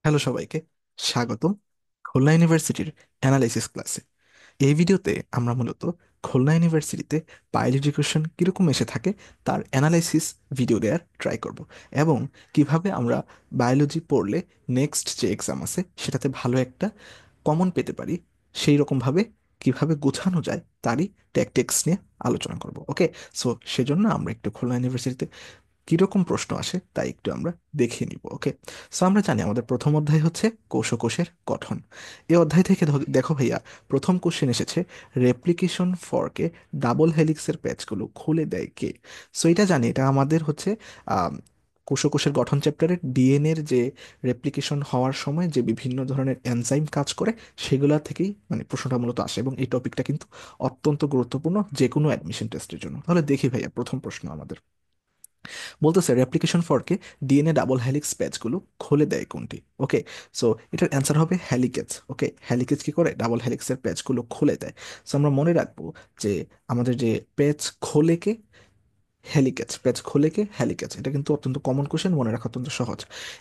Hello সবাইকে, স্বাগতম খুলনা ইউনিভার্সিটির অ্যানালাইসিস ক্লাসে। এই ভিডিওতে আমরা মূলত খুলনা ইউনিভার্সিটিতে বায়োলজি কোয়েশ্চেন কীরকম এসে থাকে তার অ্যানালাইসিস ভিডিও দেওয়ার ট্রাই করব, এবং কিভাবে আমরা বায়োলজি পড়লে নেক্সট যে এক্সাম আছে সেটাতে ভালো একটা কমন পেতে পারি, সেই রকমভাবে কিভাবে গোছানো যায় তারই ট্যাকটিক্স নিয়ে আলোচনা করব। ওকে, সো সেজন্য আমরা একটু খুলনা ইউনিভার্সিটিতে কিরকম প্রশ্ন আসে তাই একটু আমরা দেখে নিব। ওকে, সো আমরা জানি আমাদের প্রথম অধ্যায় হচ্ছে কোষ ও কোষের গঠন। এই অধ্যায় থেকে দেখো ভাইয়া, প্রথম কোশ্চেন এসেছে রেপ্লিকেশন ফর্কে ডাবল হেলিক্সের প্যাচগুলো খুলে দেয় কে? সো এটা জানি, এটা আমাদের হচ্ছে আম, কোষ ও কোষের গঠন চ্যাপ্টারের ডিএনএর যে রেপ্লিকেশন হওয়ার সময় যে বিভিন্ন ধরনের এনজাইম কাজ করে সেগুলা থেকেই মানে প্রশ্নটা মূলত আসে, এবং এই টপিকটা কিন্তু অত্যন্ত গুরুত্বপূর্ণ যে কোনো অ্যাডমিশন টেস্টের জন্য। তাহলে দেখি ভাইয়া, প্রথম প্রশ্ন আমাদের বলতেছে রেপ্লিকেশন ফর্কে ডিএনএ ডাবল হেলিক্স প্যাচগুলো খুলে দেয় কোনটি? ওকে, সো এটার অ্যান্সার হবে হ্যালিকেজ। ওকে, হ্যালিকেজ কি করে? ডাবল হেলিক্সের প্যাচগুলো খুলে দেয়। সো আমরা মনে রাখবো যে আমাদের যে প্যাচ খোলে কে? হেলিকেজ। প্যাচ খোলে কে? হেলিকেজ। এটা কিন্তু অত্যন্ত কমন কোশ্চেন, মনে রাখা অত্যন্ত সহজ।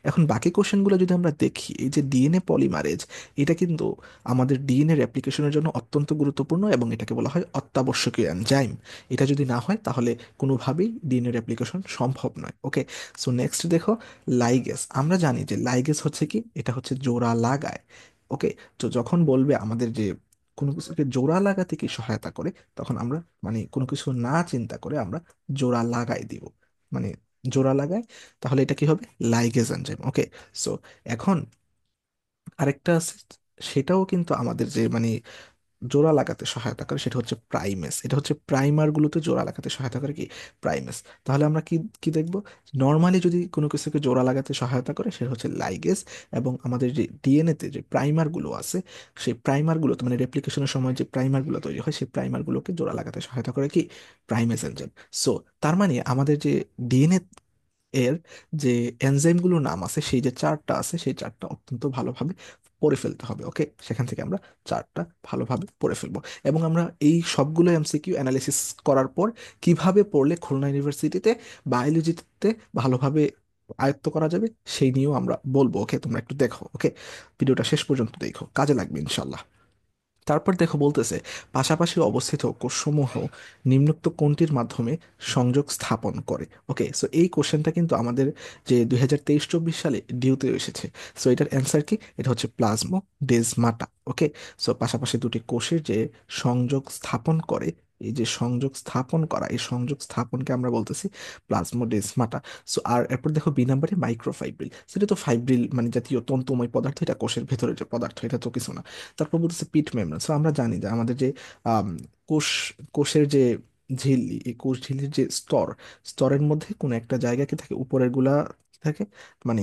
এখন বাকি কোশ্চেনগুলো যদি আমরা দেখি, এই যে ডিএনএ পলিমারেজ, এটা কিন্তু আমাদের ডিএনএ রেপ্লিকেশনের জন্য অত্যন্ত গুরুত্বপূর্ণ, এবং এটাকে বলা হয় অত্যাবশ্যকীয় এনজাইম। এটা যদি না হয় তাহলে কোনোভাবেই ডিএনএ রেপ্লিকেশন সম্ভব নয়। ওকে, সো নেক্সট দেখো, লাইগেস। আমরা জানি যে লাইগেস হচ্ছে কি, এটা হচ্ছে জোড়া লাগায়। ওকে, তো যখন বলবে আমাদের যে কোনো কিছুকে জোড়া লাগাতে কি সহায়তা করে, তখন আমরা মানে কোনো কিছু না চিন্তা করে আমরা জোড়া লাগাই দিব, মানে জোড়া লাগাই, তাহলে এটা কি হবে? Ligase enzyme. ওকে, সো এখন আরেকটা আছে, সেটাও কিন্তু আমাদের যে মানে জোড়া লাগাতে সহায়তা করে, সেটা হচ্ছে প্রাইমেস। এটা হচ্ছে প্রাইমারগুলোতে জোড়া লাগাতে সহায়তা করে কি? প্রাইমেস। তাহলে আমরা কি কি দেখব? নর্মালি যদি কোনো কিছুকে জোড়া লাগাতে সহায়তা করে সেটা হচ্ছে লাইগেজ, এবং আমাদের যে ডিএনএতে যে প্রাইমারগুলো আছে সেই প্রাইমারগুলো মানে রেপ্লিকেশনের সময় যে প্রাইমারগুলো তৈরি হয় সেই প্রাইমারগুলোকে জোড়া লাগাতে সহায়তা করে কি? Primase enzyme. সো তার মানে আমাদের যে ডিএনএ এর যে এনজাইমগুলোর নাম আছে, সেই যে চার্টটা আছে সেই চার্টটা অত্যন্ত ভালোভাবে পড়ে ফেলতে হবে। ওকে, সেখান থেকে আমরা চার্টটা ভালোভাবে পড়ে ফেলবো, এবং আমরা এই সবগুলো এমসিকিউ অ্যানালিসিস করার পর কিভাবে পড়লে খুলনা ইউনিভার্সিটিতে বায়োলজিতে ভালোভাবে আয়ত্ত করা যাবে সেই নিয়েও আমরা বলবো। ওকে, তোমরা একটু দেখো। ওকে, ভিডিওটা শেষ পর্যন্ত দেখো, কাজে লাগবে ইনশাল্লাহ। তারপর দেখো বলতেছে পাশাপাশি অবস্থিত কোষসমূহ নিম্নোক্ত কোনটির মাধ্যমে সংযোগ স্থাপন করে? ওকে, সো এই কোশ্চেনটা কিন্তু আমাদের যে 2023-24 সালে ডিউতে এসেছে। সো এটার অ্যান্সার কি? এটা হচ্ছে প্লাজমো ডেজমাটা। ওকে, সো পাশাপাশি দুটি কোষের যে সংযোগ স্থাপন করে, এই যে সংযোগ স্থাপন করা, এই সংযোগ স্থাপনকে আমরা বলতেছি প্লাজমোডেসমাটা। সো আর এরপর দেখো বি নাম্বারে মাইক্রোফাইব্রিল। সেটা তো ফাইব্রিল মানে জাতীয় তন্তুময় পদার্থ, এটা কোষের ভেতরে যে পদার্থ, এটা তো কিছু না। তারপর বলতেছে পিট মেমব্রেন। সো আমরা জানি যে আমাদের যে আম, কোষ কোষের যে ঝিল্লি, এই কোষ ঝিল্লির যে স্তরের মধ্যে কোনো একটা জায়গা কি থাকে? উপরের গুলা কি থাকে, মানে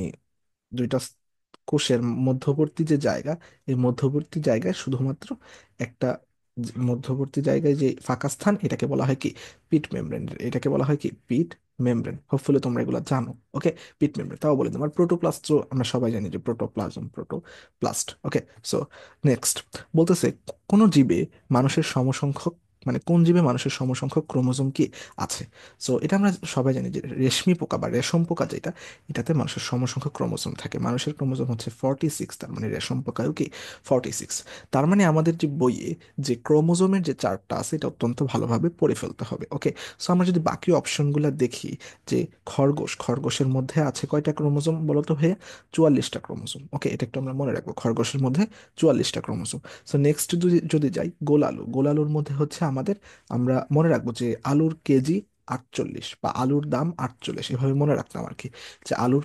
দুইটা কোষের মধ্যবর্তী যে জায়গা, এই মধ্যবর্তী জায়গায় শুধুমাত্র একটা মধ্যবর্তী জায়গায় যে ফাঁকা স্থান, এটাকে বলা হয় কি? Pit membrane. এটাকে বলা হয় কি? Pit membrane. হোপফুলি তোমরা এগুলো জানো। ওকে, পিট মেমব্রেন। তাও বলে দিই, আর প্রোটোপ্লাস্ট তো আমরা সবাই জানি যে প্রোটোপ্লাজম, প্রোটোপ্লাস্ট। ওকে, সো নেক্সট বলতেছে কোন জীবে মানুষের সমসংখ্যক মানে কোন জীবে মানুষের সমসংখ্যক ক্রোমোজোম কি আছে? সো এটা আমরা সবাই জানি যে রেশমি পোকা বা রেশম পোকা যেটা, এটাতে মানুষের সমসংখ্যক ক্রোমোজোম থাকে। মানুষের ক্রোমোজোম হচ্ছে 46, তার মানে রেশম পোকায়ও কি 46। তার মানে আমাদের যে বইয়ে যে ক্রোমোজোমের যে চার্টটা আছে এটা অত্যন্ত ভালোভাবে পড়ে ফেলতে হবে। ওকে, সো আমরা যদি বাকি অপশনগুলো দেখি, যে খরগোশের মধ্যে আছে কয়টা ক্রোমোজোম বলো তো ভাইয়া? 44টা ক্রোমোজোম। ওকে, এটা একটু আমরা মনে রাখবো, খরগোশের মধ্যে 44টা ক্রোমোজোম। সো নেক্সট যদি যদি যাই গোলালুর মধ্যে হচ্ছে আমাদের, আমরা মনে রাখবো যে আলুর কেজি 48 বা আলুর দাম 48, এভাবে মনে রাখতাম আর কি, যে আলুর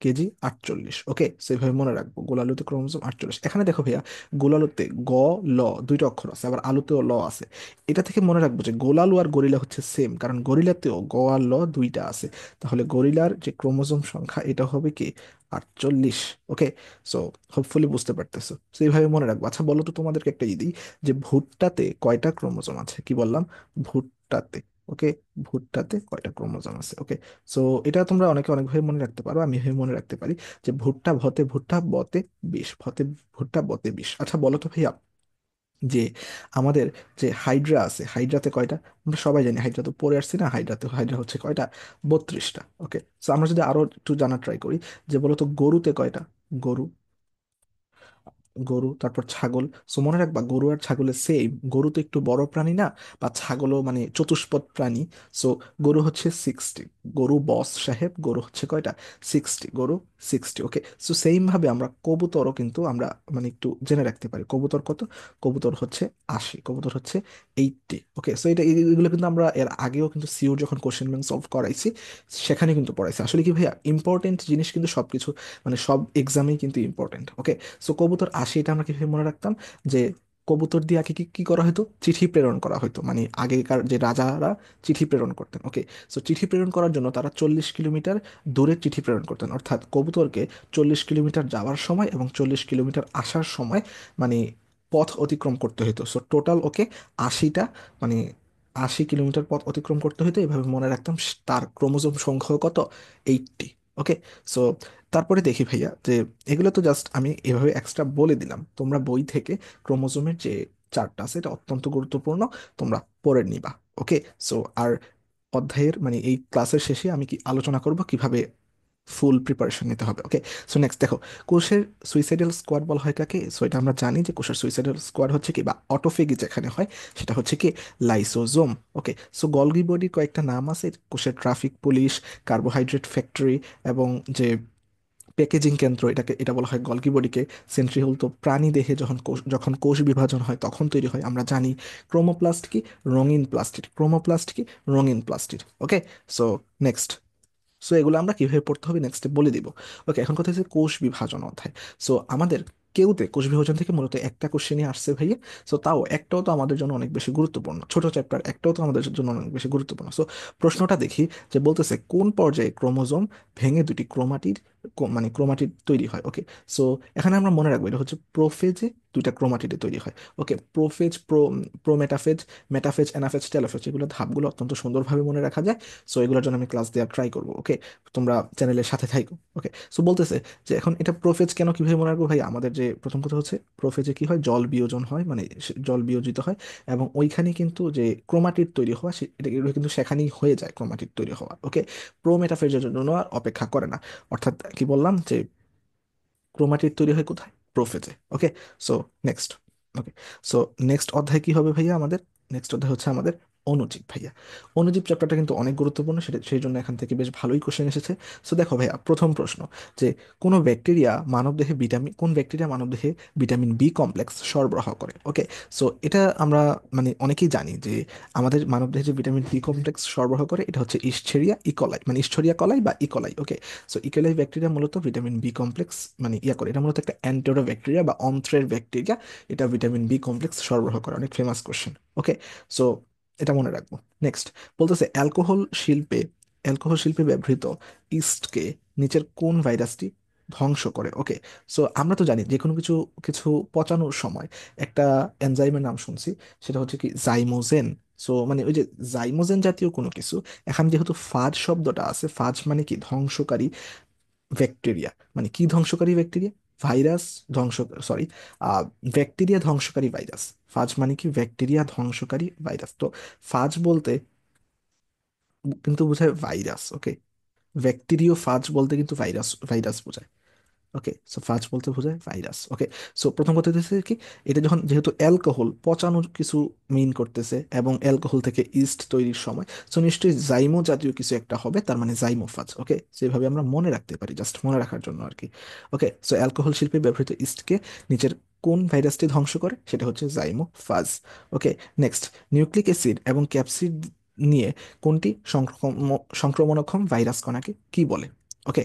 কেজি 48। ওকে, সেভাবে মনে রাখবো গোলালুতে ক্রোমোজোম 48। এখানে দেখো ভাইয়া, গোলালুতে গ ল দুইটা অক্ষর আছে, আবার আলুতেও ল আছে। এটা থেকে মনে রাখবো যে গোলালু আর গরিলা হচ্ছে সেম, কারণ গরিলাতেও গ আর ল দুইটা আছে। তাহলে গরিলার যে ক্রোমোজোম সংখ্যা এটা হবে কি? 48। ওকে, সো হোপফুলি বুঝতে পারতেছো। তো এইভাবে মনে রাখবো। আচ্ছা বলো তো তোমাদেরকে একটা দিই, যে ভুট্টাতে কয়টা ক্রোমোজোম আছে? কি বললাম? ভুট্টাতে। ওকে, ভুট্টাতে কয়টা ক্রোমোজোম আছে? ওকে, সো এটা তোমরা অনেকে অনেকভাবে মনে রাখতে পারো, আমি এভাবে মনে রাখতে পারি যে ভুট্টা ভতে ভুট্টা বতে 20, ভতে ভুট্টা বতে 20। আচ্ছা বলো তো ভাইয়া, যে আমাদের যে হাইড্রা আছে, হাইড্রাতে কয়টা? আমরা সবাই জানি, হাইড্রা তো পড়ে আসছি না, হাইড্রা হচ্ছে কয়টা? 32টা। ওকে, সো আমরা যদি আরো একটু জানা ট্রাই করি, যে বলতো গরুতে কয়টা? গরু, গরু, তারপর ছাগল। সো মনে রাখবা, গরু আর ছাগলের সেম, গরু তো একটু বড় প্রাণী না, বা ছাগলও মানে চতুষ্পদ প্রাণী। সো গরু হচ্ছে 60। গরু বস সাহেব, গরু হচ্ছে কয়টা? 60, গরু 60। ওকে, সো সেম ভাবে আমরা কবুতরও কিন্তু আমরা মানে একটু জেনে রাখতে পারি। কবুতর কত? কবুতর হচ্ছে 80, কবুতর হচ্ছে 80। ওকে, সো এগুলো কিন্তু আমরা এর আগেও কিন্তু সিওর যখন কোশ্চেন ব্যাংক সলভ করাইছি, সেখানে কিন্তু পড়াইছি। আসলে কি ভাইয়া, ইম্পর্টেন্ট জিনিস কিন্তু সবকিছু মানে সব এক্সামেই কিন্তু ইম্পর্টেন্ট। ওকে, সো কবুতর 80, এটা আমরা কিভাবে মনে রাখতাম? যে কবুতর দিয়ে আগে কি কি করা হতো? চিঠি প্রেরণ করা হতো, মানে আগেকার যে রাজারা চিঠি প্রেরণ করতেন। ওকে, সো চিঠি প্রেরণ করার জন্য তারা 40 কিলোমিটার দূরে চিঠি প্রেরণ করতেন, অর্থাৎ কবুতরকে 40 কিলোমিটার যাওয়ার সময় এবং 40 কিলোমিটার আসার সময় মানে পথ অতিক্রম করতে হতো। সো টোটাল ওকে 80টা মানে 80 কিলোমিটার পথ অতিক্রম করতে হতো, এভাবে মনে রাখতাম। তার ক্রোমোজোম সংখ্যা কত? 80। ওকে, সো তারপরে দেখি ভাইয়া, যে এগুলো তো জাস্ট আমি এভাবে এক্সট্রা বলে দিলাম, তোমরা বই থেকে ক্রোমোজোমের যে চার্টটা আছে এটা অত্যন্ত গুরুত্বপূর্ণ, তোমরা পড়ে নিবা। ওকে, সো আর অধ্যায়ের মানে এই ক্লাসের শেষে আমি কি আলোচনা করব কিভাবে ফুল প্রিপারেশন নিতে হবে। ওকে, সো নেক্সট দেখো, কোষের সুইসাইডাল স্কোয়াড বলা হয় কাকে? সো এটা আমরা জানি যে কোষের সুইসাইডাল স্কোয়াড হচ্ছে কি, বা অটোফেগি যেখানে হয় সেটা হচ্ছে কি লাইসোজোম। ওকে, সো গলগি বডির কয়েকটা নাম আছে, কোষের ট্রাফিক পুলিশ, কার্বোহাইড্রেট ফ্যাক্টরি, এবং যে প্যাকেজিং কেন্দ্র, এটা বলা হয় গলগি বডিকে। সেন্ট্রিওল তো প্রাণী দেহে যখন কোষ বিভাজন হয় তখন তৈরি হয়, আমরা জানি। ক্রোমোপ্লাস্ট কি? রঙিন প্লাস্টিড। ক্রোমোপ্লাস্ট কি? রঙিন প্লাস্টিড। ওকে, সো নেক্সট, সো এগুলো আমরা কিভাবে পড়তে হবে নেক্সটে বলে দিব। ওকে, এখন কথা হচ্ছে কোষ বিভাজন অধ্যায়। সো আমাদের কেউতে কোষ বিভাজন থেকে মূলত একটা কোশ্চেনই আসছে ভাইয়া। সো তাও একটাও তো আমাদের জন্য অনেক বেশি গুরুত্বপূর্ণ, ছোট চ্যাপ্টার একটাও তো আমাদের জন্য অনেক বেশি গুরুত্বপূর্ণ। সো প্রশ্নটা দেখি, যে বলতেছে কোন পর্যায়ে ক্রোমোজোম ভেঙে দুটি ক্রোমাটিড মানে ক্রোমাটিড তৈরি হয়। ওকে, সো এখানে আমরা মনে রাখবো এটা হচ্ছে প্রোফেজে দুইটা ক্রোমাটিডে তৈরি হয়। Okay, prophase, prometaphase, metaphase, anaphase, telophase, এগুলো ধাপগুলো অত্যন্ত সুন্দরভাবে মনে রাখা যায়। সো এগুলোর জন্য আমি ক্লাস দেওয়ার ট্রাই করবো। ওকে, তোমরা চ্যানেলের সাথে থাকো। ওকে, সো বলতেছে যে এখন এটা প্রোফেজ কেন কিভাবে মনে রাখবো ভাই? আমাদের যে প্রথম কথা হচ্ছে, প্রোফেজে কি হয়? জল বিয়োজন হয়, মানে জল বিয়োজিত হয়, এবং ওইখানে কিন্তু যে ক্রোমাটিড তৈরি হওয়া এগুলো কিন্তু সেখানেই হয়ে যায় ক্রোমাটিড তৈরি হওয়া। ওকে, প্রোমেটাফেজের জন্য আর অপেক্ষা করে না। অর্থাৎ কি বললাম, যে ক্রোমাটিড তৈরি হয় কোথায়? প্রোফেজে। ওকে, সো নেক্সট। ওকে, সো নেক্সট অধ্যায় কি হবে ভাইয়া আমাদের? নেক্সট অধ্যায় হচ্ছে আমাদের অণুজীব ভাইয়া। অণুজীব চ্যাপ্টারটা কিন্তু অনেক গুরুত্বপূর্ণ, সেই জন্য এখান থেকে বেশ ভালোই কোশ্চেন এসেছে। সো দেখো ভাইয়া, প্রথম প্রশ্ন, যে কোন ব্যাকটেরিয়া মানবদেহে ভিটামিন বি কমপ্লেক্স সরবরাহ করে? ওকে, সো এটা আমরা মানে অনেকেই জানি যে আমাদের মানবদেহে যে ভিটামিন বি কমপ্লেক্স সরবরাহ করে এটা হচ্ছে ইschেরিয়া ইকোলাই, মানে ইschেরিয়া কলাই বা ইকোলাই। ওকে, সো ইকোলাই ব্যাকটেরিয়া মূলত ভিটামিন বি কমপ্লেক্স মানে ইয়া করে, এটা মূলত একটা অ্যান্টেরো ব্যাকটেরিয়া বা অন্ত্রের ব্যাকটেরিয়া। এটা ভিটামিন বি কমপ্লেক্স সরবরাহ করে, অনেক ফেমাস কোশ্চেন। ওকে, সো এটা মনে রাখবো। নেক্সট, বলতেছে অ্যালকোহল শিল্পে ব্যবহৃত ইস্টকে নিচের কোন ভাইরাসটি ধ্বংস করে? ওকে, সো আমরা তো জানি যে কোনো কিছু কিছু পচানোর সময় একটা এনজাইমের নাম শুনছি, সেটা হচ্ছে কি জাইমোজেন। সো মানে ওই যে জাইমোজেন জাতীয় কোনো কিছু। এখন যেহেতু ফাজ শব্দটা আছে, ফাজ মানে কি? ধ্বংসকারী ব্যাকটেরিয়া। মানে কি ধ্বংসকারী ব্যাকটেরিয়া? ভাইরাস ধ্বংস, সরি, ব্যাকটেরিয়া ধ্বংসকারী ভাইরাস। ফাজ মানে কি? ব্যাকটেরিয়া ধ্বংসকারী ভাইরাস। তো ফাজ বলতে কিন্তু বোঝায় ভাইরাস। ওকে, ব্যাকটেরিয়া ফাজ বলতে কিন্তু ভাইরাস ভাইরাস বোঝায়। ওকে, সো ফাজ বলতে বোঝায় ভাইরাস। ওকে, সো প্রথম কথা হচ্ছে কি, এটা যখন যেহেতু অ্যালকোহল পচানোর কিছু মিন করতেছে এবং অ্যালকোহল থেকে ইস্ট তৈরির সময়, সো নিশ্চয়ই জাইমো জাতীয় কিছু একটা হবে, তার মানে জাইমোফাজ। ওকে, সেভাবে আমরা মনে রাখতে পারি, জাস্ট মনে রাখার জন্য আর কি। ওকে, সো অ্যালকোহল শিল্পে ব্যবহৃত ইস্টকে নিচের কোন ভাইরাসটি ধ্বংস করে? সেটা হচ্ছে জাইমোফাজ। ওকে, নেক্সট, নিউক্লিক অ্যাসিড এবং ক্যাপসিড নিয়ে কোনটি সংক্রমণক্ষম ভাইরাস কণাকে কি বলে? ওকে,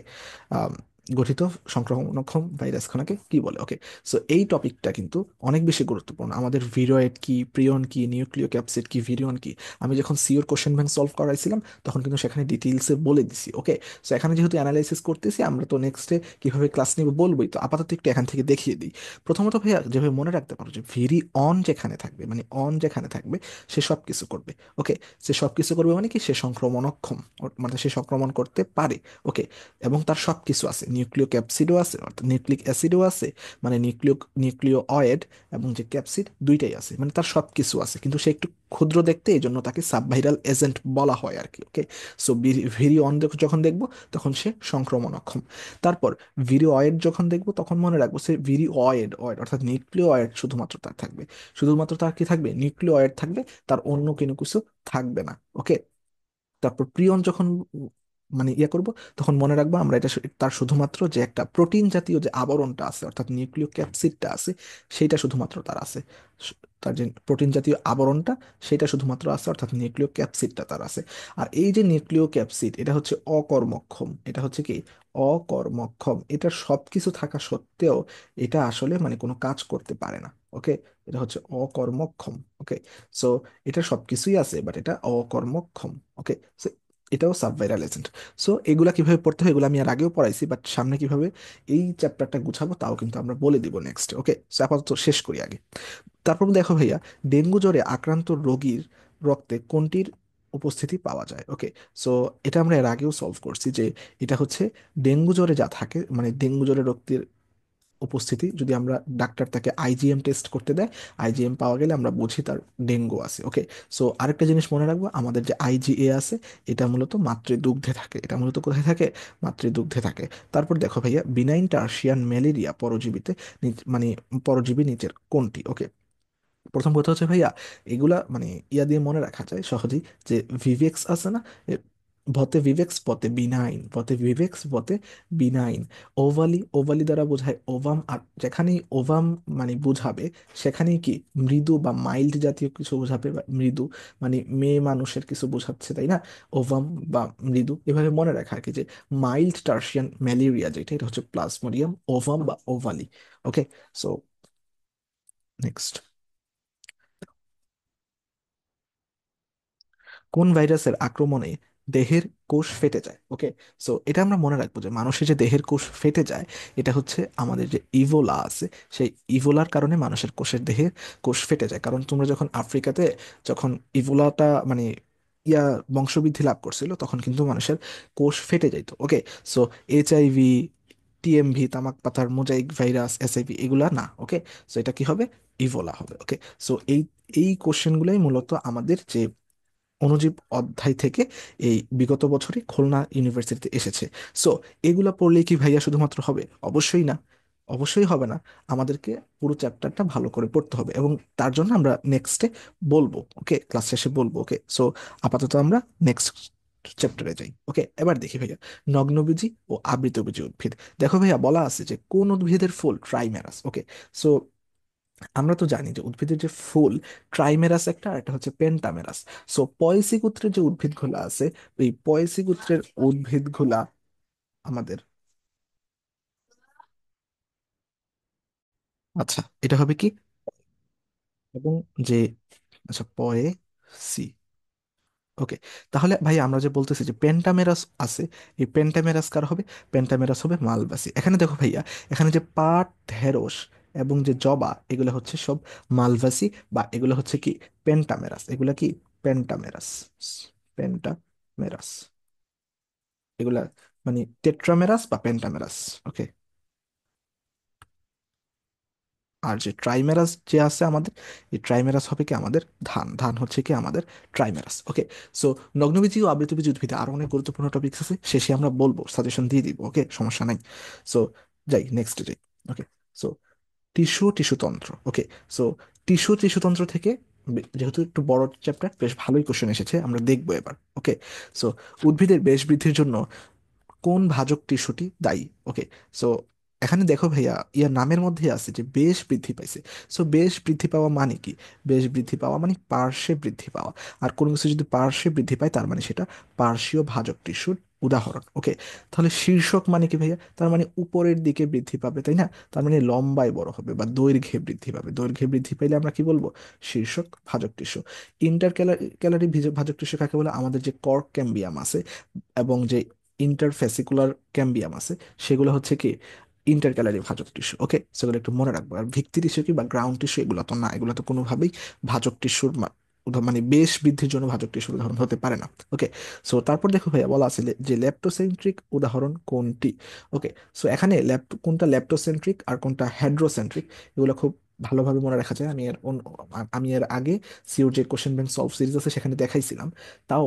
গঠিত সংক্রমণক্ষম ভাইরাস কণাকে কি বলে? ওকে, সো এই টপিকটা কিন্তু অনেক বেশি গুরুত্বপূর্ণ। আমাদের ভিরয়েড কি, প্রিয়ন কি, নিউক্লিও ক্যাপসিড কি, ভিরিয়ন কি, আমি যখন সিওর কোশ্চেন ব্যাংক সলভ করাইছিলাম তখন কিন্তু সেখানে ডিটেইলসে বলে দিছি। ওকে, সো এখানে যেহেতু অ্যানালাইসিস করতেছি, আমরা তো নেক্সটে কিভাবে ক্লাস নিব বলবোই, তো আপাতত একটু এখান থেকে দেখিয়ে দিই। প্রথমত ভাইয়া, যেভাবে মনে রাখতে পারো যে ভেরি অন যেখানে থাকবে, মানে অন যেখানে থাকবে সে সব কিছু করবে। ওকে, সে সব কিছু করবে মানে কি? সে সংক্রমণক্ষম, মানে সে সংক্রমণ করতে পারে। ওকে, এবং তার সব কিছু আছে, নিউক্লিও ক্যাপসিডও আছে অর্থাৎ নিউক্লিক অ্যাসিডও আছে, মানে নিউক্লিও অয়েড, এবং যে ক্যাপসিড দুইটাই আছে, মানে তার সব কিছু আছে, কিন্তু সে একটু ক্ষুদ্র দেখতে, এই জন্য তাকে সাবভাইরাল এজেন্ট বলা হয় আর কি। ওকে, সো ভিরিও অন যখন দেখবো তখন সে সংক্রমণক্ষম। তারপর ভিরিও অয়েড যখন দেখবো তখন মনে রাখবো সে ভিরিও অয়েড অয়েড অর্থাৎ নিউক্লিও অয়েড শুধুমাত্র তার থাকবে, শুধুমাত্র তার কি থাকবে, নিউক্লিও অয়েড থাকবে, তার অন্য কোনো কিছু থাকবে না। ওকে, তারপর প্রিয়ন যখন মানে ইয়ে করব, তখন মনে রাখবো আমরা এটা তার শুধুমাত্র যে একটা প্রোটিন জাতীয় যে আবরণটা আছে অর্থাৎ নিউক্লিও ক্যাপসিডটা আছে, সেইটা শুধুমাত্র তার আছে। তার যে প্রোটিন জাতীয় আবরণটা, সেটা শুধুমাত্র আছে, অর্থাৎ নিউক্লিও ক্যাপসিডটা তার আছে। আর এই যে নিউক্লিও ক্যাপসিড, এটা হচ্ছে অকর্মক্ষম, এটা হচ্ছে কি, অকর্মক্ষম। এটা সবকিছু থাকা সত্ত্বেও এটা আসলে মানে কোনো কাজ করতে পারে না। ওকে, এটা হচ্ছে অকর্মক্ষম। ওকে, সো এটা সবকিছুই আছে বাট এটা অকর্মক্ষম। ওকে, সো এটাও সাবভাইরাল এজেন্ট। সো এগুলা কিভাবে পড়তে হয় এগুলো আমি আর আগেও পড়াইছি, বাট সামনে কিভাবে এই চ্যাপ্টারটা গুছাবো তাও কিন্তু আমরা বলে দিব নেক্সট। ওকে, সো আপাতত শেষ করি আগে। তারপর দেখো ভাইয়া, ডেঙ্গু জ্বরে আক্রান্ত রোগীর রক্তে কোনটির উপস্থিতি পাওয়া যায়। ওকে, সো এটা আমরা এর আগেও সলভ করছি যে এটা হচ্ছে ডেঙ্গু জ্বরে যা থাকে, মানে ডেঙ্গু জ্বরে রক্তের উপস্থিতি যদি আমরা ডাক্তার তাকে আইজিএম টেস্ট করতে দেয়, আইজিএম পাওয়া গেলে আমরা বুঝি তার ডেঙ্গু আছে। ওকে, সো আরেকটা জিনিস মনে রাখবো, আমাদের যে আইজিএ আছে এটা মূলত মাতৃদুগ্ধে থাকে, এটা মূলত কোথায় থাকে, মাতৃদুগ্ধে থাকে। তারপর দেখো ভাইয়া, বিনাইন টার্সিয়ান ম্যালেরিয়া পরজীবীতে মানে পরজীবী নিচের কোনটি। ওকে, প্রথম কথা হচ্ছে ভাইয়া, এগুলা মানে ইয়া দিয়ে মনে রাখা যায় সহজেই, যে ভিভেক্স আছে না, এ ভতে ভিভেক্স পতে বিনাইন, পতে ভিভেক্স পতে বিনাইন। ওভালি, ওভালি দ্বারা বোঝায় ওভাম, আর যেখানেই ওভাম মানে বোঝাবে সেখানেই কি মৃদু বা মাইল্ড জাতীয় কিছু বোঝাবে, বা মৃদু মানে মেয়ে মানুষের কিছু বোঝাচ্ছে, তাই না, ওভাম বা মৃদু, এভাবে মনে রাখা আর কি, যে মাইল্ড টার্সিয়ান ম্যালেরিয়া যেটা, এটা হচ্ছে প্লাজমোডিয়াম ওভাম বা ওভালি। ওকে, সো নেক্সট, কোন ভাইরাসের আক্রমণে দেহের কোষ ফেটে যায়। ওকে, সো এটা আমরা মনে রাখবো যে মানুষের যে দেহের কোষ ফেটে যায়, এটা হচ্ছে আমাদের যে ইভোলা আছে, সেই ইভোলার কারণে মানুষের দেহের কোষ ফেটে যায়। কারণ তোমরা যখন আফ্রিকাতে যখন ইভোলাটা মানে ইয়া বংশবৃদ্ধি লাভ করছিল, তখন কিন্তু মানুষের কোষ ফেটে যাইতো। ওকে, সো এইচআইভি, টিএমভি, তামাক পাতার মোজাইক ভাইরাস, এসআইভি, এগুলা না। ওকে, সো এটা কি হবে, ইভোলা হবে। ওকে, সো এই এই কোশ্চেনগুলোই মূলত আমাদের যে অণুজীব অধ্যায় থেকে এই বিগত বছরে খুলনা ইউনিভার্সিটিতে এসেছে। সো এগুলা পড়লে কি ভাইয়া শুধুমাত্র হবে, অবশ্যই না, অবশ্যই হবে না। আমাদেরকে পুরো চ্যাপ্টারটা ভালো করে পড়তে হবে, এবং তার জন্য আমরা নেক্সটে বলবো। ওকে, ক্লাস শেষে বলবো। ওকে, সো আপাতত আমরা নেক্সট চ্যাপ্টারে যাই। ওকে, এবার দেখি ভাইয়া, নগ্নবীজি ও আবৃতবীজি উদ্ভিদ। দেখো ভাইয়া, বলা আছে যে কোন উদ্ভিদের ফুল ট্রাইমেরাস। ওকে, সো আমরা তো জানি যে উদ্ভিদের যে ফুল ট্রাইমেরাস একটা, আর একটা হচ্ছে পেন্টামেরাস। সো পয়সি গোত্রের যে উদ্ভিদগুলো আছে, এই পয়সি গোত্রের উদ্ভিদগুলা আমাদের, আচ্ছা এটা হবে কি, এবং যে, আচ্ছা পয়ে সি। ওকে, তাহলে ভাই আমরা যে বলতেছি যে পেন্টামেরাস আছে, এই পেন্টামেরাস কার হবে, পেন্টামেরাস হবে মালবাসী। এখানে দেখো ভাইয়া, এখানে যে পাট, ঢেঁড়স এবং যে জবা, এগুলো হচ্ছে সব মালভাসী, বা এগুলো হচ্ছে কি পেন্টামেরাস, এগুলা কি পেন্টামেরাস, পেন্টামেরাস, এগুলা মানে টেট্রামেরাস বা পেন্টামেরাস। ওকে, আর যে ট্রাইমেরাস যে আছে আমাদের, এই ট্রাইমেরাস হবে কি আমাদের ধান, ধান হচ্ছে কি আমাদের ট্রাইমেরাস। ওকে, সো নগ্নবীজি ও আবৃতবীজি উদ্ভিদে আরো অনেক গুরুত্বপূর্ণ টপিকস আছে, শেষে আমরা বলবো, সাজেশন দিয়ে দিব। ওকে, সমস্যা নাই। সো যাই নেক্সট যাই। ওকে, সো টিস্যুতন্ত্র। ওকে, সো টিস্যুতন্ত্র থেকে যেহেতু একটু বড় চ্যাপ্টার, বেশ ভালোই কোশ্চেন এসেছে, আমরা দেখবো এবার। ওকে, সো উদ্ভিদের বেশ বৃদ্ধির জন্য কোন ভাজক টিস্যুটি দায়ী। ওকে, সো এখানে দেখো ভাইয়া, ইয়ার নামের মধ্যে আছে যে বেশ বৃদ্ধি পাইছে। সো বেশ বৃদ্ধি পাওয়া মানে কি, বেশ বৃদ্ধি পাওয়া মানে পার্শ্বে বৃদ্ধি পাওয়া। আর কোনো কিছু যদি পার্শ্বে বৃদ্ধি পায় তার মানে সেটা পার্শ্বীয় ভাজক টিস্যুর উদাহরণ। ওকে, তাহলে শীর্ষক মানে কি ভাইয়া, তার মানে উপরের দিকে বৃদ্ধি পাবে, তাই না, তার মানে লম্বায় বড় হবে বা দৈর্ঘ্যে বৃদ্ধি পাবে, দৈর্ঘ্যে বৃদ্ধি পাইলে আমরা কি বলবো, শীর্ষক ভাজক টিস্যু। ইন্টার ক্যালারি ভাজক টিস্যু কাকে বলে, আমাদের যে কর্ক ক্যাম্বিয়াম আছে এবং যে ইন্টারফেসিকুলার ক্যাম্বিয়াম আছে, সেগুলো হচ্ছে কি ইন্টারক্যালারি ভাজক টিস্যু। ওকে, সেগুলো একটু মনে রাখবো। আর ভিত্তি টিস্যু কি বা গ্রাউন্ড টিস্যু, এগুলো তো না, এগুলো তো কোনোভাবেই ভাজক টিস্যুর মানে বেশ বৃদ্ধির জন্য ভাজক টিস্যুর উদাহরণ হতে পারে না। ওকে, সো তারপর দেখো ভাইয়া বলা আছে যে ল্যাপ্টোসেন্ট্রিক উদাহরণ কোনটি। ওকে, সো এখানে কোনটা ল্যাপ্টোসেন্ট্রিক আর কোনটা হাইড্রোসেন্ট্রিক, এগুলো খুব ভালোভাবে মনে রাখা যায়। আমি এর আগে সিওর যে কোশ্চেন ব্যাংক সলভ সিরিজ আছে সেখানে দেখাইছিলাম। তাও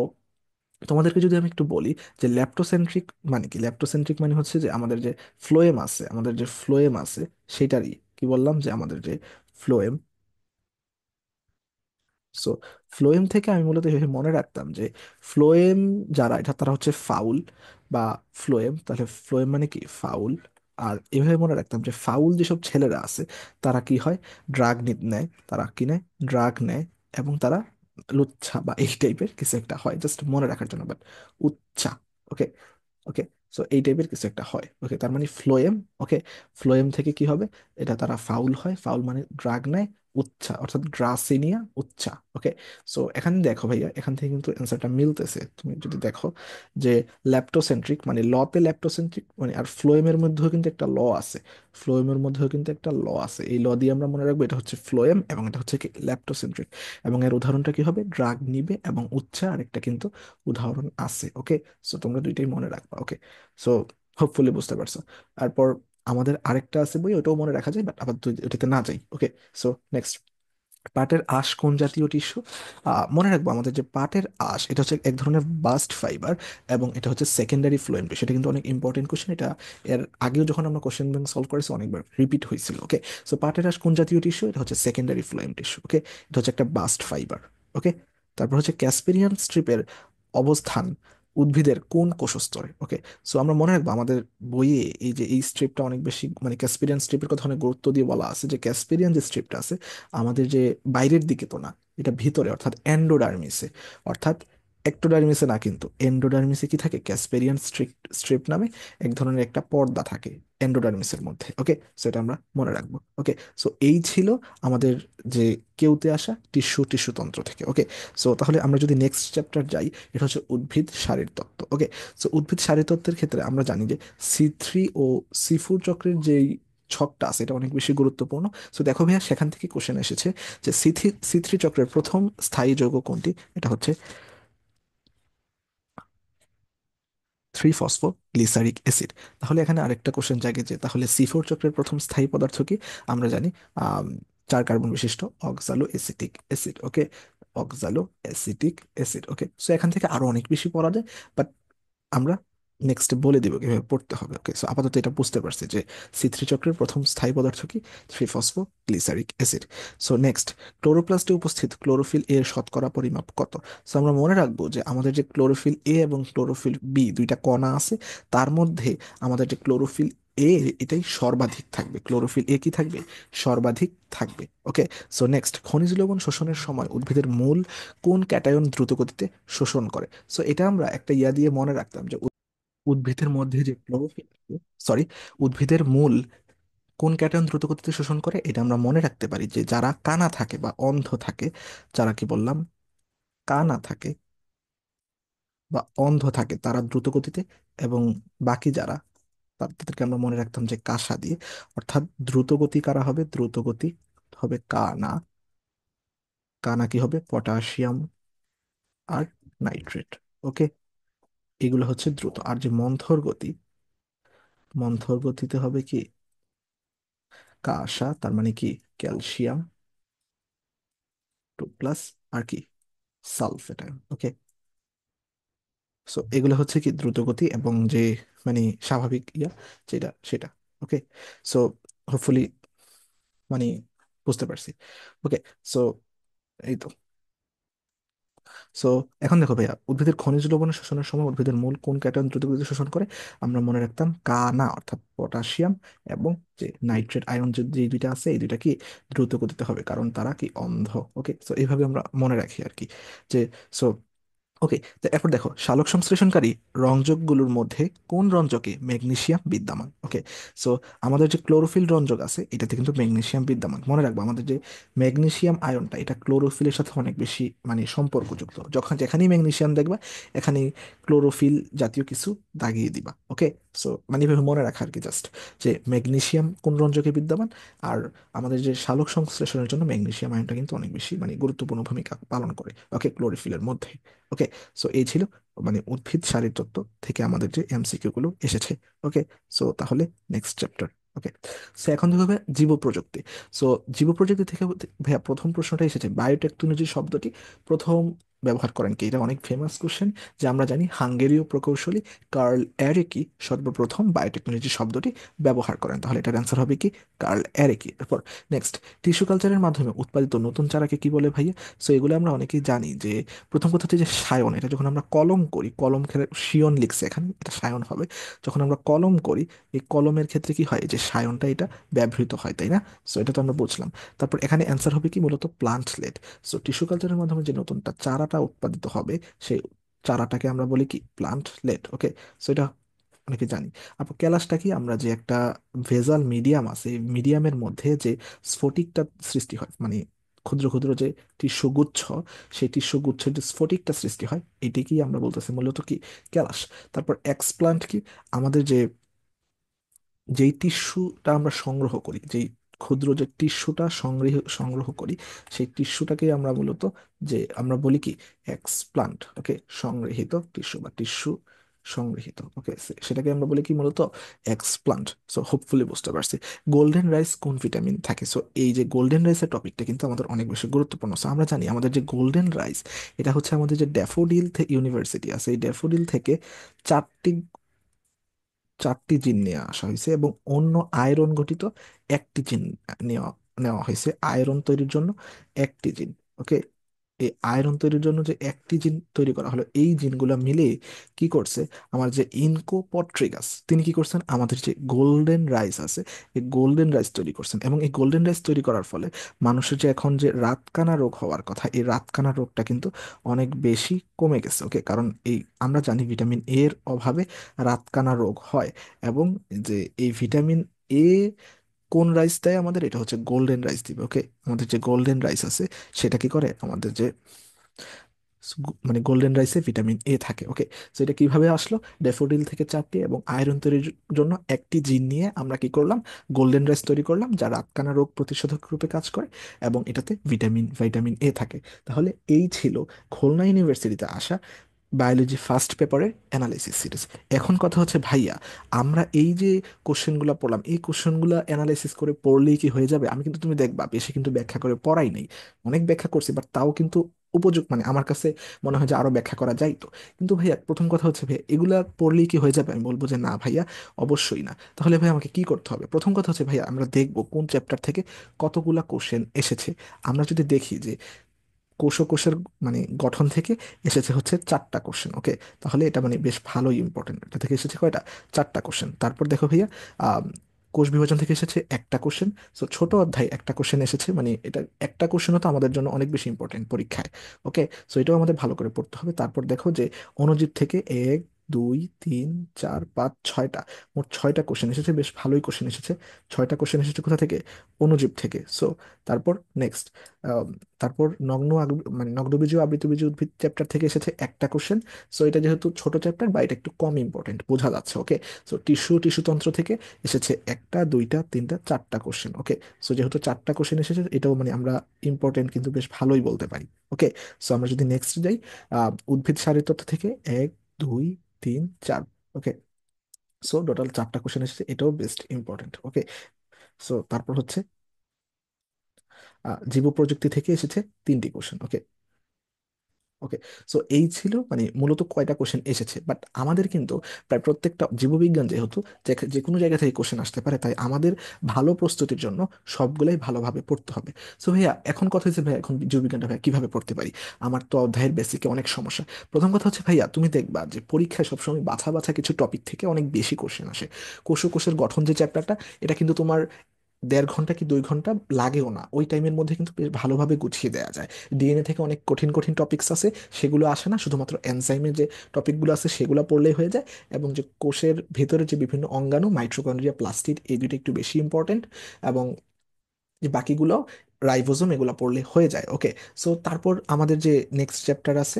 তোমাদেরকে যদি আমি একটু বলি যে ল্যাপ্টোসেন্ট্রিক মানে কি, ল্যাপ্টোসেন্ট্রিক মানে হচ্ছে যে আমাদের যে ফ্লোয়েম আছে সেটারই কি বললাম, যে আমাদের যে ফ্লোয়েম। সো ফ্লোয়েম থেকে আমি মূলত এভাবে মনে রাখতাম যে ফ্লোয়েম যারা, এটা তারা হচ্ছে ফাউল বা ফ্লোয়েম, তাহলে ফ্লোয়েম মানে কি ফাউল। আর এভাবে মনে রাখতাম যে ফাউল যেসব ছেলেরা আছে তারা কি হয়, ড্রাগ নেয়, তারা কি নেয়, ড্রাগ নেয়, এবং তারা লুচ্ছা বা এই টাইপের কিছু একটা হয়, জাস্ট মনে রাখার জন্য, বাট উচ্চা। ওকে, ওকে, সো এই টাইপের কিছু একটা হয়। ওকে, তার মানে ফ্লোয়েম। ওকে, ফ্লোয়েম থেকে কি হবে, এটা তারা ফাউল হয়, ফাউল মানে ড্রাগ নেয়, উচ্চা অর্থাৎ ড্রাসিনিয়া উচ্চা। ওকে, সো এখানে দেখো ভাইয়া, এখান থেকে কিন্তু অ্যান্সারটা মিলতেছে। তুমি যদি দেখো যে ল্যাপ্টোসেন্ট্রিক মানে লতে ল্যাপ্টোসেন্ট্রিক মানে, আর ফ্লোয়েমের মধ্যেও কিন্তু একটা ল আছে, ফ্লোয়েমের মধ্যেও কিন্তু একটা ল আছে, এই ল দিয়ে আমরা মনে রাখবো এটা হচ্ছে ফ্লোয়েম এবং এটা হচ্ছে কি ল্যাপ্টোসেন্ট্রিক। এবং এর উদাহরণটা কি হবে, ড্রাগ নিবে এবং উচ্চা, আর একটা কিন্তু উদাহরণ আছে। ওকে, সো তোমরা দুইটাই মনে রাখবা। ওকে, সো হোপফুলি বুঝতে পারছো। তারপর আমাদের আরেকটা আছে বই, ওটাও মনে রাখা যায়, বাট আবার ওটাতে না যাই। ওকে, সো নেক্সট, পাটের আঁশ কোন জাতীয় টিস্যু। মনে রাখবো আমাদের যে পাটের আঁশ এটা হচ্ছে এক ধরনের বাস্ট ফাইবার, এবং এটা হচ্ছে সেকেন্ডারি ফ্লোয়েম টিস্যু। এটা কিন্তু অনেক ইম্পর্টেন্ট কোশ্চেন, এটা এর আগেও যখন আমরা কোশ্চেন ব্যাংক সলভ করেছি অনেকবার রিপিট হয়েছিল। ওকে, সো পাটের আঁশ কোন জাতীয় টিস্যু, এটা হচ্ছে সেকেন্ডারি ফ্লোয়েম টিস্যু। ওকে, এটা হচ্ছে একটা বাস্ট ফাইবার। ওকে, তারপর হচ্ছে ক্যাসপেরিয়ান স্ট্রিপের অবস্থান উদ্ভিদের কোন কোষস্তরে। ওকে, সো আমরা মনে রাখবো আমাদের বইয়ে এই যে এই স্ট্রিপটা অনেক বেশি, মানে ক্যাসপেরিয়ান স্ট্রিপের কথা অনেক গুরুত্ব দিয়ে বলা আছে, যে ক্যাসপেরিয়ান যে স্ট্রিপটা আছে আমাদের যে বাইরের দিকে তো না, এটা ভিতরে অর্থাৎ এন্ডোডার্মিসে, অর্থাৎ একটোডার্মিসে না, কিন্তু এন্ডোডার্মিসে কি থাকে, ক্যাসপেরিয়ান স্ট্রিপ নামে এক ধরনের একটা পর্দা থাকে এন্ডোডার্মিসের মধ্যে। ওকে, সেটা আমরা মনে রাখবো। ওকে, সো এই ছিল আমাদের যে কেউতে আসা টিস্যুতন্ত্র থেকে। ওকে, সো তাহলে আমরা যদি নেক্সট চ্যাপ্টার যাই, এটা হচ্ছে উদ্ভিদ শারীরতত্ত্ব। ওকে, সো উদ্ভিদ শারীরতত্ত্বের ক্ষেত্রে আমরা জানি যে C3 ও C4 চক্রের যেই ছকটা আছে এটা অনেক বেশি গুরুত্বপূর্ণ। সো দেখো ভাইয়া, সেখান থেকে কোশ্চেন এসেছে যে সি থ্রি চক্রের প্রথম স্থায়ী যৌগ কোনটি, এটা হচ্ছে 3 ফসফোগ্লিসারিক অ্যাসিড। তাহলে এখানে আরেকটা কোশ্চেন জাগে যে তাহলে C4 চক্রের প্রথম স্থায়ী পদার্থ কি। আমরা জানি আম, 4 কার্বন বিশিষ্ট অক্সালো অ্যাসিটিক অ্যাসিড। ওকে, অক্সালো অ্যাসিটিক অ্যাসিড। ওকে, সো এখান থেকে আরো অনেক বেশি পড়া যায়, বাট আমরা নেক্সট বলে দিব কিভাবে পড়তে হবে। ওকে, সো আপাতত এটা বুঝতে পারছি যে C3 চক্রের প্রথম স্থায়ী পদার্থ কি, 3 ফসফোগ্লিসারিক অ্যাসিড। সো নেক্সট, ক্লোরোপ্লাস্টে উপস্থিত ক্লোরোফিল এর শতকরা পরিমাপ কত। সো আমরা মনে রাখবো যে আমাদের যে ক্লোরোফিল এ এবং ক্লোরোফিল বি দুইটা কণা আছে, তার মধ্যে আমাদের যে ক্লোরোফিল এ, এটাই সর্বাধিক থাকবে, ক্লোরোফিল এ কি থাকবে, সর্বাধিক থাকবে। ওকে, সো নেক্সট, খনিজ লবণ শোষণের সময় উদ্ভিদের মূল কোন ক্যাটায়ন দ্রুত গতিতে শোষণ করে। সো এটা আমরা একটা ইয়া দিয়ে মনে রাখতাম যে উদ্ভিদের মধ্যে যে ক্লোরোফিল, সরি, উদ্ভিদের মূল কোন ক্যাটায়ন দ্রুত গতিতে শোষণ করে, এটা আমরা মনে রাখতে পারি যে যারা কানা থাকে বা অন্ধ থাকে, যারা কি বললাম, কানা থাকে বা অন্ধ থাকে তারা দ্রুত গতিতে, এবং বাকি যারা, তাদেরকে আমরা মনে রাখতাম যে কাঁসা দিয়ে। অর্থাৎ দ্রুত গতি কারা হবে, দ্রুত গতি হবে কানা। কানা কি হবে, পটাশিয়াম আর নাইট্রেট। ওকে, এগুলো হচ্ছে দ্রুত। আর যে মন্থর গতি, মন্থর গতিতে হবে কি, কাঁসা, তার মানে কি ক্যালসিয়াম 2+, আর কি সালফেট। ওকে, সো এগুলো হচ্ছে কি দ্রুতগতি এবং যে মানে স্বাভাবিক ইয়া যেটা সেটা। ওকে, সো হোপফুলি মানে বুঝতে পারছি। ওকে, সো এই তো। সো এখন দেখো ভাইয়া, উদ্ভিদের খনিজ লবণ শোষণের সময় উদ্ভিদের মূল কোন ক্যাটায়ন দ্রুতগতিতে শোষণ করে। আমরা মনে রাখতাম কানা অর্থাৎ পটাশিয়াম, এবং যে নাইট্রেট আয়ন যে যে দুইটা আছে এই দুইটা কি দ্রুত গতিতে হবে, কারণ তারা কি অন্ধ। ওকে, সো এইভাবে আমরা মনে রাখি আর কি, যে সো ওকে, তো এরপর দেখো সালোক সংশ্লেষণকারী রঞ্জকগুলোর মধ্যে কোন রঞ্জকে ম্যাগনেসিয়াম বিদ্যমান। ওকে, সো আমাদের যে ক্লোরোফিল রঞ্জক আছে এটাতে কিন্তু ম্যাগনেসিয়াম বিদ্যমান। মনে রাখবো আমাদের যে ম্যাগনেসিয়াম আয়নটা এটা ক্লোরোফিলের সাথে অনেক বেশি মানে সম্পর্কযুক্ত, যখন যেখানেই ম্যাগনেসিয়াম দেখবা এখানে ক্লোরোফিল জাতীয় কিছু দাগিয়ে দিবা। ওকে, সো মানে এভাবে মনে রাখা আর কি, জাস্ট যে ম্যাগনেসিয়াম কোন রঞ্জকে বিদ্যমান, আর আমাদের যে সালোক সংশ্লেষণের জন্য ম্যাগনেসিয়াম আয়নটা কিন্তু অনেক বেশি মানে গুরুত্বপূর্ণ ভূমিকা পালন করে, ওকে, ক্লোরোফিলের মধ্যে। ওকে, সো এই ছিল মানে উদ্ভিদ শারীরতত্ত্ব থেকে আমাদের যে এমসিকিউ গুলো এসেছে। ওকে, সো তাহলে নেক্সট চ্যাপ্টার। ওকে, সো এখন দেখবে জীব প্রযুক্তি। সো জীব প্রযুক্তি থেকে ভাইয়া প্রথম প্রশ্নটা এসেছে, বায়োটেকনোলজি শব্দটি প্রথম ব্যবহার করেন কি? এটা অনেক ফেমাস কোশ্চেন, যে আমরা জানি হাঙ্গেরীয় প্রকৌশলী কার্ল এরিকি সর্বপ্রথম বায়োটেকনোলজি শব্দটি ব্যবহার করেন। তাহলে এটার অ্যান্সার হবে কি? কার্ল এরিকি। তারপর নেক্সট, টিস্যু কালচারের মাধ্যমে উৎপাদিত নতুন চারাকে কি বলে ভাইয়া? সো এগুলো আমরা অনেকেই জানি, যে প্রথম কথা হচ্ছে যে সায়ন, এটা যখন আমরা কলম করি, কলম শিয়ন লিখছে এখানে, এটা সায়ন হবে। যখন আমরা কলম করি, এই কলমের ক্ষেত্রে কি হয়, যে সায়নটা এটা ব্যবহৃত হয়, তাই না? সো এটা তো আমরা বুঝলাম। তারপর এখানে অ্যান্সার হবে কি, মূলত প্লান্টলেট। সো টিস্যু কালচারের মাধ্যমে যে নতুনটা চারাটা উৎপাদিত হবে, সেই চারাটাকে আমরা বলি কি? প্লান্টলেট। ওকে, সো এটা অনেকে জানি। আপু ক্যালাসটা কি? আমরা যে একটা ভেজাল মিডিয়াম আছে, এই মিডিয়ামের মধ্যে যে স্ফটিকটা সৃষ্টি হয়, মানে ক্ষুদ্র ক্ষুদ্র যে টিস্যু গুচ্ছ, সেই টিস্যু গুচ্ছের যে স্ফটিকটা সৃষ্টি হয়, এটাকেই আমরা বলতেছি মূলত কি? ক্যালাস। তারপর এক্সপ্লান্ট কি? আমাদের যে যেই টিস্যুটা আমরা সংগ্রহ করি, যেই ক্ষুদ্র যে টিস্যুটা সংগ্রহ করি, সেই টিস্যুটাকে আমরা মূলত, যে আমরা বলি কি? এক্সপ্লান্ট। ওকে, সংগৃহীত টিস্যু বা টিস্যু সংগৃহীত। ওকে, সেটাকে আমরা বলি কি মূলত? এক্সপ্লান্ট। সো হোপফুলি বুঝতে পারছি। গোল্ডেন রাইস কোন ভিটামিন থাকে? সো এই যে গোল্ডেন রাইসের টপিকটা কিন্তু আমাদের অনেক বেশি গুরুত্বপূর্ণ। সো আমরা জানি আমাদের যে গোল্ডেন রাইস, এটা হচ্ছে আমাদের যে ড্যাফোডিল ইউনিভার্সিটি আছে, এই ড্যাফোডিল থেকে চারটি চারটি জিন নিয়ে আসা হয়েছে, এবং অন্য আয়রন গঠিত একটি জিন নেওয়া নেওয়া হয়েছে আয়রন তৈরির জন্য, একটি জিন। ওকে, এই আয়রন তৈরির জন্য যে একটি জিন তৈরি করা হলো, এই জিনগুলো মিলে কি করছে, আমার যে ইনকোপট্রিগাস, তিনি কি করছেন, আমাদের যে গোল্ডেন রাইস আছে, এই গোল্ডেন রাইস তৈরি করছেন। এবং এই গোল্ডেন রাইস তৈরি করার ফলে মানুষের যে এখন যে রাতকানা রোগ হওয়ার কথা, এই রাতকানা রোগটা কিন্তু অনেক বেশি কমে গেছে। ওকে, কারণ এই আমরা জানি ভিটামিন এর অভাবে রাতকানা রোগ হয়। এবং যে এই ভিটামিন এ কোন রাইস দেয় আমাদের? এটা হচ্ছে গোল্ডেন রাইস দিবে। ওকে, আমাদের যে গোল্ডেন রাইস আছে, সেটা কি করে, আমাদের যে মানে গোল্ডেন রাইসে ভিটামিন এ থাকে। ওকে, তো এটা কিভাবে আসলো? ড্যাফোডিল থেকে চারটি এবং আয়রন তৈরির জন্য একটি জিন নিয়ে আমরা কি করলাম? গোল্ডেন রাইস তৈরি করলাম, যা রাতকানা রোগ প্রতিষেধক রূপে কাজ করে, এবং এটাতে ভাইটামিন এ থাকে। তাহলে এই ছিল খুলনা ইউনিভার্সিটিতে আসা বায়োলজি ফার্স্ট পেপারের অ্যানালাইসিস সিরিজ। এখন কথা হচ্ছে ভাইয়া, আমরা এই যে কোশ্চেনগুলো পড়লাম, এই কোশ্চেনগুলো অ্যানালাইসিস করে পড়লেই কি হয়ে যাবে? আমি কিন্তু, তুমি দেখবা, বেশি কিন্তু ব্যাখ্যা করে পড়াই নেই, অনেক ব্যাখ্যা করছি, বাট তাও কিন্তু উপযুক্ত, মানে আমার কাছে মনে হয় যে আরো ব্যাখ্যা করা যাইতো। কিন্তু ভাইয়া প্রথম কথা হচ্ছে, ভাইয়া এগুলা পড়লেই কি হয়ে যাবে? আমি বলবো যে না ভাইয়া, অবশ্যই না। তাহলে ভাই আমাকে কি করতে হবে? প্রথম কথা হচ্ছে ভাইয়া, আমরা দেখবো কোন চ্যাপ্টার থেকে কতগুলা কোশ্চেন এসেছে। আমরা যদি দেখি যে কোষের মানে গঠন থেকে এসেছে হচ্ছে চারটা কোশ্চেন। ওকে, তাহলে এটা মানে বেশ ভালোই ইম্পর্টেন্ট। এটা থেকে এসেছে কয়টা? চারটা কোশ্চেন। তারপর দেখো ভাইয়া, আম, কোষ বিভাজন থেকে এসেছে একটা কোশ্চেন। সো ছোট অধ্যায় একটা কোশ্চেন এসেছে, মানে এটা একটা কোশ্চেনও তো আমাদের জন্য অনেক বেশি ইম্পর্টেন্ট পরীক্ষায়। ওকে, সো এটাও আমাদের ভালো করে পড়তে হবে। তারপর দেখো যে অণুজীব থেকে এক, দুই, তিন, চার, পাঁচ, ছয়টা, মোট ছয়টা কোশ্চেন এসেছে, বেশ ভালোই কোশ্চেন এসেছে। ছয়টা কোশ্চেন এসেছে কোথা থেকে? অণুজীব থেকে। সো তারপর নেক্সট, তারপর মানে নগ্নবীজীয় আবৃতবীজীয় উদ্ভিদ চ্যাপ্টার থেকে এসেছে একটা কোশ্চেন। সো এটা যেহেতু ছোট চ্যাপ্টার বা এটা একটু কম ইম্পর্টেন্ট বোঝা যাচ্ছে। ওকে, সো টিস্যুতন্ত্র থেকে এসেছে একটা, দুইটা, তিনটা, চারটা কোশ্চেন। ওকে, সো যেহেতু চারটা কোশ্চেন এসেছে, এটাও মানে আমরা ইম্পর্টেন্ট কিন্তু বেশ ভালোই বলতে পারি। ওকে, সো আমরা যদি নেক্সট যাই, উদ্ভিদ শারীরতত্ত্ব থেকে এক, দুই, তিন, চার। ওকে, সো টোটাল চারটা কোশ্চেন এসেছে, এটাও বেস্ট ইম্পর্টেন্ট। ওকে, সো তারপর হচ্ছে জীব প্রযুক্তি থেকে এসেছে তিনটি কোশ্চেন। ওকে, ওকে, সো এই ছিল মানে মূলত কয়টা কোশ্চেন এসেছে। বাট আমাদের কিন্তু প্রায় প্রত্যেকটা জীববিজ্ঞান যেহেতু যে যে কোনো জায়গা থেকে কোশ্চেন আসতে পারে, তাই আমাদের ভালো প্রস্তুতির জন্য সবগুলাই ভালোভাবে পড়তে হবে। সো ভাইয়া এখন কথা হচ্ছে, ভাইয়া এখন জীববিজ্ঞানটা ভাইয়া কিভাবে পড়তে পারি? আমার তো অধ্যায়ের বেসিকে অনেক সমস্যা। প্রথম কথা হচ্ছে ভাইয়া, তুমি দেখবা যে পরীক্ষায় সবসময় বাছা বাছা কিছু টপিক থেকে অনেক বেশি কোশ্চেন আসে। কোষের গঠন যে চ্যাপ্টারটা, এটা কিন্তু তোমার 1.5 ঘন্টা কি 2 ঘন্টা লাগেও না, ওই টাইমের মধ্যে কিন্তু বেশ ভালোভাবে গুছিয়ে দেওয়া যায়। ডিএনএ থেকে অনেক কঠিন কঠিন টপিকস আছে, সেগুলো আসে না, শুধুমাত্র এনজাইমের যে টপিকগুলো আছে সেগুলো পড়লেই হয়ে যায়। এবং যে কোষের ভেতরে যে বিভিন্ন অঙ্গাণু, মাইটোকন্ড্রিয়া, প্লাস্টিড, এই দুটো একটু বেশি ইম্পর্টেন্ট। এবং যে বাকিগুলো রাইবোজোম, এগুলো পড়লে হয়ে যায়। ওকে, সো তারপর আমাদের যে নেক্সট চ্যাপ্টার আছে,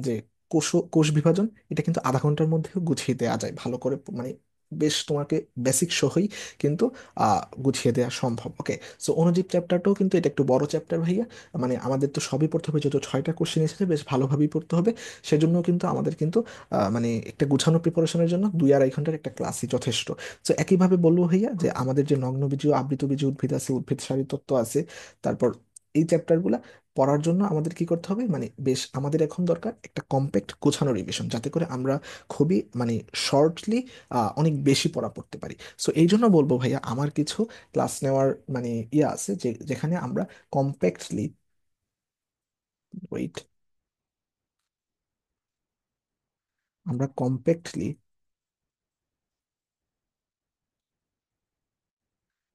যে কোষ কোষ বিভাজন, এটা কিন্তু আধা ঘন্টার মধ্যে গুছিয়ে দেওয়া যায় ভালো করে, মানে বেশ তোমাকে বেসিক সহই কিন্তু গুছিয়ে দেওয়া সম্ভব। ওকে, সো অণুজীব চ্যাপ্টারটাও কিন্তু এটা একটু বড় চ্যাপ্টার ভাইয়া। মানে আমাদের তো সবই পড়তে হবে, যত 6টা কোশ্চেন এসেছে বেশ ভালোভাবেই পড়তে হবে। সেজন্য কিন্তু আমাদের কিন্তু মানে একটা গুছানো প্রিপারেশনের জন্য 2-2.5 ঘন্টার একটা ক্লাসই যথেষ্ট। তো একইভাবে বলবো ভাইয়া যে আমাদের যে নগ্নবীজীয় আবৃতবীজী উদ্ভিদ আছে, উদ্ভিদ সারী তত্ত্ব আছে, তারপর এই চ্যাপ্টারগুলা পড়ার জন্য আমাদের কি করতে হবে, মানে বেশ আমাদের এখন দরকার একটা কম্প্যাক্ট গোছানো রিভিশন, যাতে করে আমরা খুবই মানে শর্টলি অনেক বেশি পড়া পড়তে পারি। সো এই জন্য বলবো ভাইয়া, আমার কিছু ক্লাস নেওয়ার মানে ইয়ে আছে যে যেখানে আমরা কম্প্যাক্টলি, ওয়েট, আমরা কম্প্যাক্টলি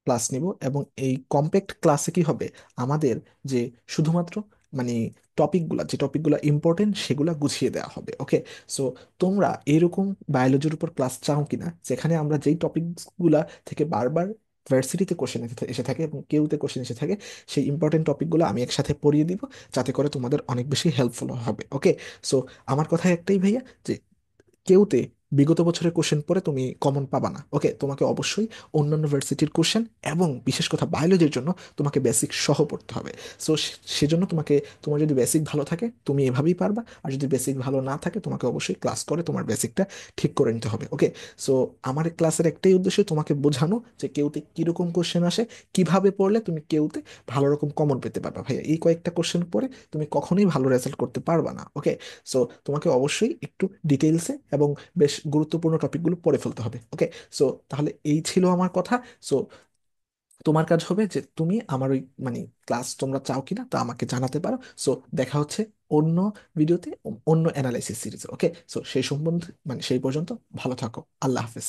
ক্লাস নিব। এবং এই কম্প্যাক্ট ক্লাসে কি হবে, আমাদের যে শুধুমাত্র মানে টপিকগুলা, যে টপিকগুলো ইম্পর্টেন্ট সেগুলা গুছিয়ে দেওয়া হবে। ওকে, সো তোমরা এরকম বায়োলজির উপর ক্লাস চাও কিনা, যেখানে আমরা যেই টপিকগুলা থেকে বারবার ভার্সিটিতে কোশ্চেন এসে থাকে এবং কেউতে কোশ্চেন এসে থাকে, সেই ইম্পর্টেন্ট টপিকগুলো আমি একসাথে পড়িয়ে দিব, যাতে করে তোমাদের অনেক বেশি হেল্পফুল হবে। ওকে, সো আমার কথা একটাই ভাইয়া, যে কেউতে বিগত বছরের কোশ্চেন পড়ে তুমি কমন পাবা না। ওকে, তোমাকে অবশ্যই অন্যান্য ভার্সিটির কোশ্চেন এবং বিশেষ কথা বায়োলজির জন্য তোমাকে বেসিক সহ পড়তে হবে। সো সেজন্য তোমাকে, তোমার যদি বেসিক ভালো থাকে তুমি এভাবেই পারবা, আর যদি বেসিক ভালো না থাকে তোমাকে অবশ্যই ক্লাস করে তোমার বেসিকটা ঠিক করে নিতে হবে। ওকে, সো আমার ক্লাসের একটাই উদ্দেশ্য তোমাকে বোঝানো যে কেউতে কিরকম কোশ্চেন আসে, কিভাবে পড়লে তুমি কেউতে ভালো রকম কমন পেতে পারবা। ভাইয়া এই কয়েকটা কোশ্চেন পরে তুমি কখনোই ভালো রেজাল্ট করতে পারবা না। ওকে, সো তোমাকে অবশ্যই একটু ডিটেইলসে এবং বেশ গুরুত্বপূর্ণ টপিকগুলো পড়ে ফেলতে হবে। ওকে, সো তাহলে এই ছিল আমার কথা। সো তোমার কাজ হবে যে তুমি আমার ওই মানে ক্লাস তোমরা চাও কিনা তা আমাকে জানাতে পারো। সো দেখা হচ্ছে অন্য ভিডিওতে, অন্য অ্যানালাইসিস সিরিজে। ওকে, সো সেই সম্বন্ধে মানে সেই পর্যন্ত ভালো থাকো, আল্লাহ হাফেজ।